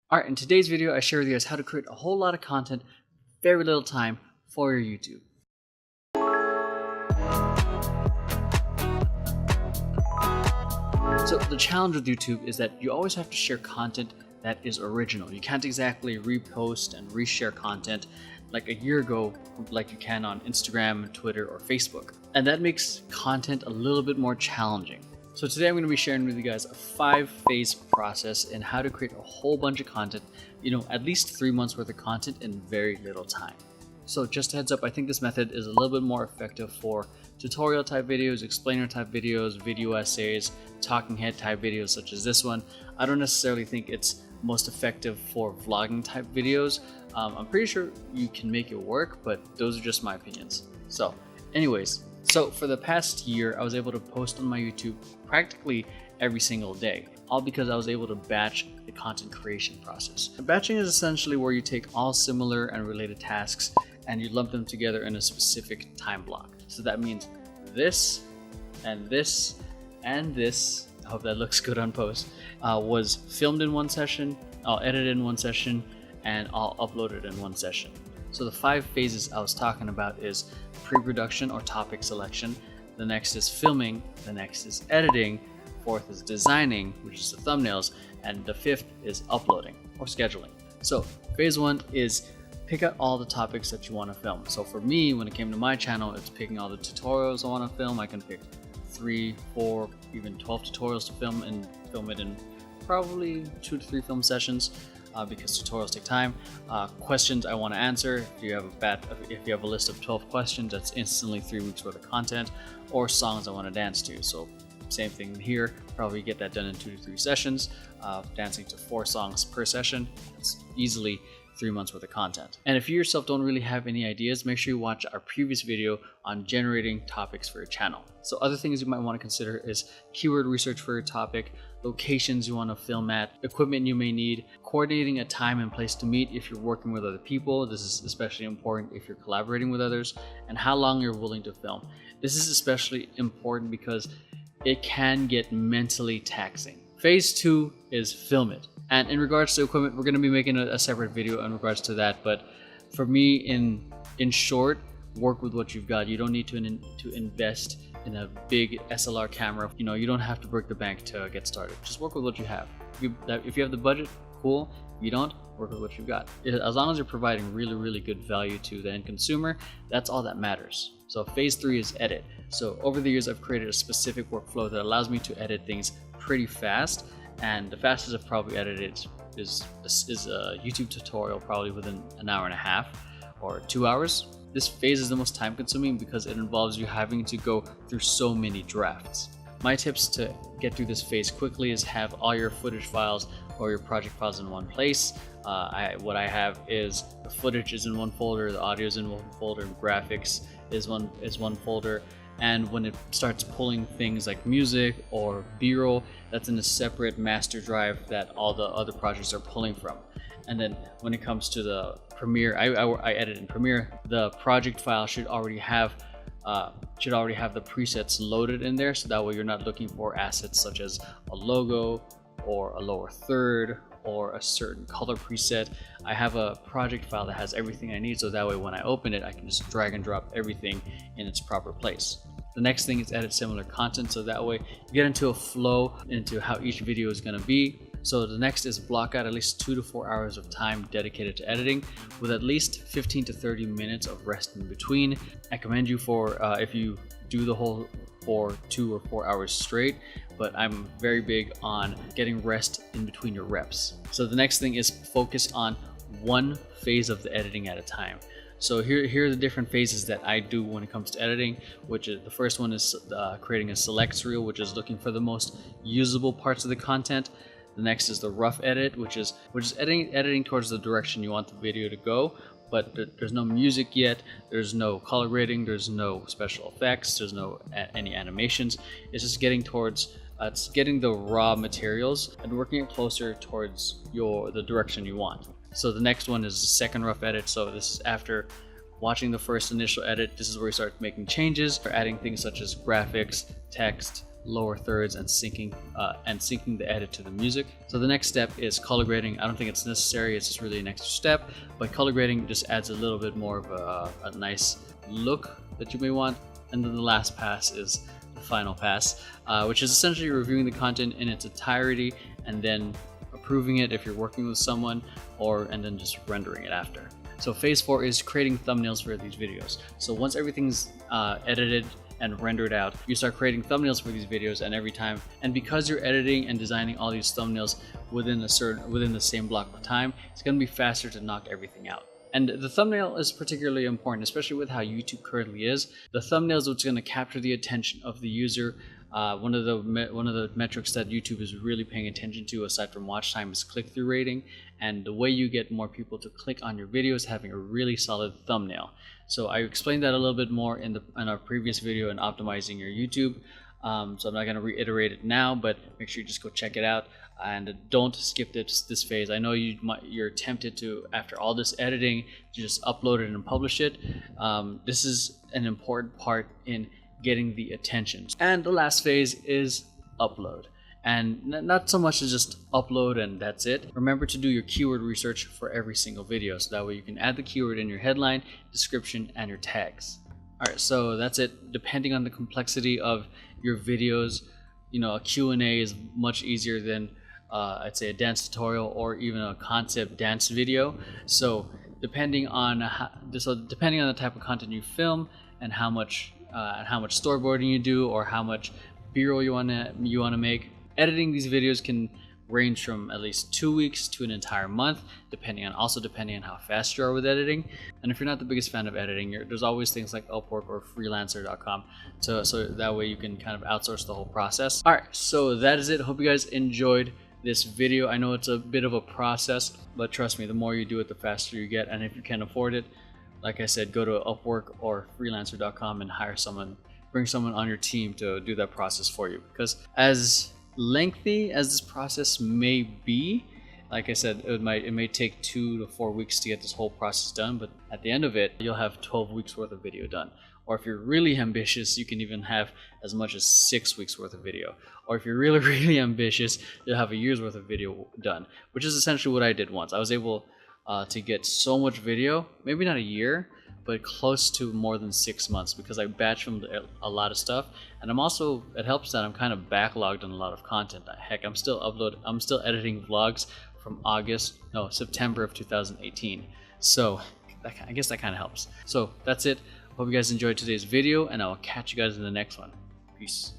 Alright, in today's video I share with you guys how to create a whole lot of content, very little time for your YouTube. So the challenge with YouTube is that you always have to share content that is original. You can't exactly repost and reshare content like a year ago like you can on Instagram, Twitter, or Facebook. And that makes content a little bit more challenging. So today I'm going to be sharing with you guys a 5-phase process in how to create a whole bunch of content, at least 3 months worth of content in very little time. So just a heads up, I think this method is a little bit more effective for tutorial type videos, explainer type videos, video essays, talking head type videos such as this one. I don't necessarily think it's most effective for vlogging type videos. I'm pretty sure you can make it work, but those are just my opinions. So anyways, for the past year, I was able to post on my YouTube practically every single day, all because I was able to batch the content creation process. Batching is essentially where you take all similar and related tasks and you lump them together in a specific time block. So that means this and this and this, I hope that looks good on post, was filmed in one session, I'll edit it in one session, and I'll upload it in one session. So the 5 phases I was talking about is pre-production or topic selection, the next is filming, the next is editing, 4th is designing, which is the thumbnails, and the 5th is uploading or scheduling. So phase 1 is pick out all the topics that you want to film. So for me, when it came to my channel, it's picking all the tutorials I want to film. I can pick 3, 4, even 12 tutorials to film and film it in probably 2 to 3 film sessions. Because tutorials take time. Questions I want to answer. If you have a list of 12 questions, that's instantly 3 weeks worth of content. Or songs I want to dance to. So same thing here. Probably get that done in 2 to 3 sessions. Dancing to 4 songs per session. It's easily 3 months worth of content. And if you yourself don't really have any ideas, make sure you watch our previous video on generating topics for your channel. So other things you might want to consider is keyword research for your topic, locations you want to film at, equipment you may need, coordinating a time and place to meet if you're working with other people. This is especially important if you're collaborating with others, and how long you're willing to film. This is especially important because it can get mentally taxing. Phase 2 is film it. And in regards to equipment, we're going to be making a separate video in regards to that. But for me, in short, work with what you've got. You don't need to invest in a big SLR camera. You don't have to break the bank to get started. Just work with what you have. If you have the budget, cool. If you don't, work with what you've got. As long as you're providing really, really good value to the end consumer, that's all that matters. So phase 3 is edit. So over the years, I've created a specific workflow that allows me to edit things pretty fast. And the fastest I've probably edited is a YouTube tutorial, probably within an hour and a half or 2 hours. This phase is the most time consuming because it involves you having to go through so many drafts. My tips to get through this phase quickly is have all your footage files or your project files in one place. What I have is the footage is in one folder, the audio is in one folder, graphics is one folder. And when it starts pulling things like music or B-roll, that's in a separate master drive that all the other projects are pulling from. And then when it comes to the Premiere, I edit in Premiere, the project file should already have the presets loaded in there, so that way you're not looking for assets such as a logo or a lower third or a certain color preset. I have a project file that has everything I need, so that way when I open it, I can just drag and drop everything in its proper place. The next thing is edit similar content, so that way you get into a flow into how each video is going to be. So the next is block out at least 2 to 4 hours of time dedicated to editing, with at least 15 to 30 minutes of rest in between. I commend you for if you do the whole for 2 or 4 hours straight, but I'm very big on getting rest in between your reps. So the next thing is focus on one phase of the editing at a time. So here are the different phases that I do when it comes to editing, which is the first one is creating a select reel, which is looking for the most usable parts of the content. The next is the rough edit, which is editing towards the direction you want the video to go, but there's no music yet, there's no color grading, there's no special effects, there's no any animations. It's just getting towards it's getting the raw materials and working it closer towards the direction you want. So the next one is the second rough edit. So this is after watching the first initial edit. This is where we start making changes, or adding things such as graphics, text, lower thirds and syncing the edit to the music. So the next step is color grading. I don't think it's necessary, it's just really an extra step, but color grading just adds a little bit more of a nice look that you may want. And then the last pass is the final pass, which is essentially reviewing the content in its entirety and then approving it if you're working with someone, and then just rendering it after. So phase 4 is creating thumbnails for these videos. So once everything's edited and rendered out, you start creating thumbnails for these videos, and because you're editing and designing all these thumbnails within the same block of time, it's going to be faster to knock everything out. And the thumbnail is particularly important, especially with how YouTube currently is. The thumbnail is what's going to capture the attention of the user. One of the metrics that YouTube is really paying attention to, aside from watch time, is click-through rating. And the way you get more people to click on your video is having a really solid thumbnail. So I explained that a little bit more in our previous video in optimizing your YouTube. So I'm not going to reiterate it now, but make sure you just go check it out. And don't skip this phase. I know you're tempted to, after all this editing, to just upload it and publish it. This is an important part in getting the attention. And the last phase is upload. And not so much as just upload and that's it. Remember to do your keyword research for every single video, so that way you can add the keyword in your headline, description, and your tags. Alright, so that's it. Depending on the complexity of your videos, a Q&A is much easier than I'd say a dance tutorial or even a concept dance video. So depending on the type of content you film and how much storyboarding you do, or how much B-roll you want to make, editing these videos can range from at least 2 weeks to an entire month, depending on how fast you are with editing. And if you're not the biggest fan of editing, there's always things like Upwork or freelancer.com, so that way you can kind of outsource the whole process. All right, so that is it. Hope you guys enjoyed this video. I know it's a bit of a process, but trust me, the more you do it, the faster you get. And if you can't afford it, like I said, go to Upwork or freelancer.com and bring someone on your team to do that process for you. Because as lengthy as this process may be, like I said, it may take 2 to 4 weeks to get this whole process done, but at the end of it, you'll have 12 weeks worth of video done. Or if you're really ambitious, you can even have as much as 6 weeks worth of video. Or if you're really, really ambitious, you'll have a year's worth of video done, which is essentially what I did once. I was able to get so much video, maybe not a year, but close to more than 6 months, because I batch filmed a lot of stuff. And it helps that I'm kind of backlogged on a lot of content. Heck, I'm still editing vlogs from September of 2018. So I guess that kind of helps. So that's it. Hope you guys enjoyed today's video, and I'll catch you guys in the next one. Peace.